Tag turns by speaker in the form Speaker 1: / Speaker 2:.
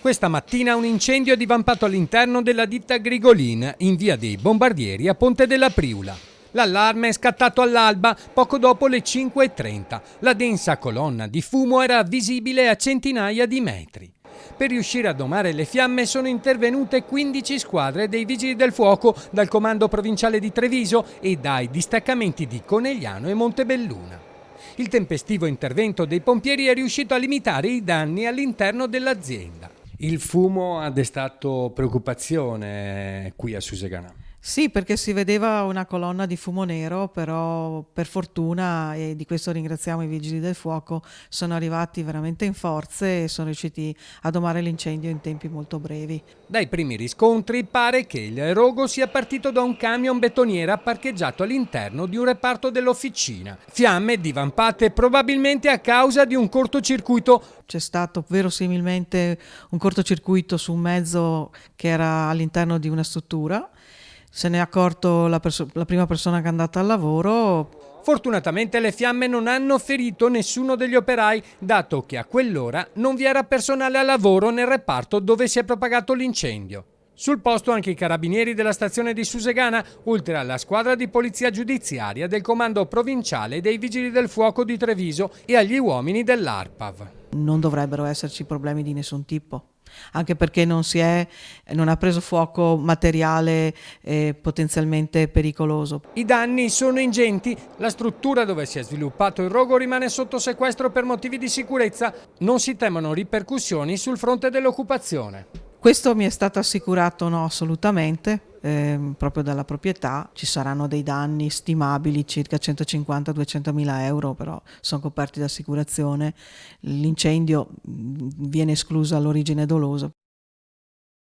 Speaker 1: Questa mattina un incendio è divampato all'interno della ditta Grigolin, in via dei Bombardieri a Ponte della Priula. L'allarme è scattato all'alba, poco dopo le 5:30. La densa colonna di fumo era visibile a centinaia di metri. Per riuscire a domare le fiamme sono intervenute 15 squadre dei Vigili del Fuoco dal Comando Provinciale di Treviso e dai distaccamenti di Conegliano e Montebelluna. Il tempestivo intervento dei pompieri è riuscito a limitare i danni all'interno dell'azienda. Il fumo ha destato preoccupazione qui a Susegana.
Speaker 2: Sì, perché si vedeva una colonna di fumo nero, però per fortuna, e di questo ringraziamo i Vigili del Fuoco, sono arrivati veramente in forze e sono riusciti a domare l'incendio in tempi molto brevi.
Speaker 1: Dai primi riscontri pare che il rogo sia partito da un camion betoniera parcheggiato all'interno di un reparto dell'officina. Fiamme divampate probabilmente a causa di un cortocircuito.
Speaker 2: C'è stato verosimilmente un cortocircuito su un mezzo che era all'interno di una struttura. Se ne è accorto la prima persona che è andata al lavoro.
Speaker 1: Fortunatamente le fiamme non hanno ferito nessuno degli operai, dato che a quell'ora non vi era personale a lavoro nel reparto dove si è propagato l'incendio. Sul posto anche i carabinieri della stazione di Susegana, oltre alla squadra di polizia giudiziaria del comando provinciale dei Vigili del Fuoco di Treviso e agli uomini dell'ARPAV.
Speaker 2: Non dovrebbero esserci problemi di nessun tipo, anche perché non ha preso fuoco materiale potenzialmente pericoloso.
Speaker 1: I danni sono ingenti, la struttura dove si è sviluppato il rogo rimane sotto sequestro per motivi di sicurezza, non si temono ripercussioni sul fronte dell'occupazione.
Speaker 2: Questo mi è stato assicurato no, assolutamente, proprio dalla proprietà. Ci saranno dei danni stimabili, circa 150-200 mila euro, però sono coperti da assicurazione. L'incendio viene escluso all'origine dolosa.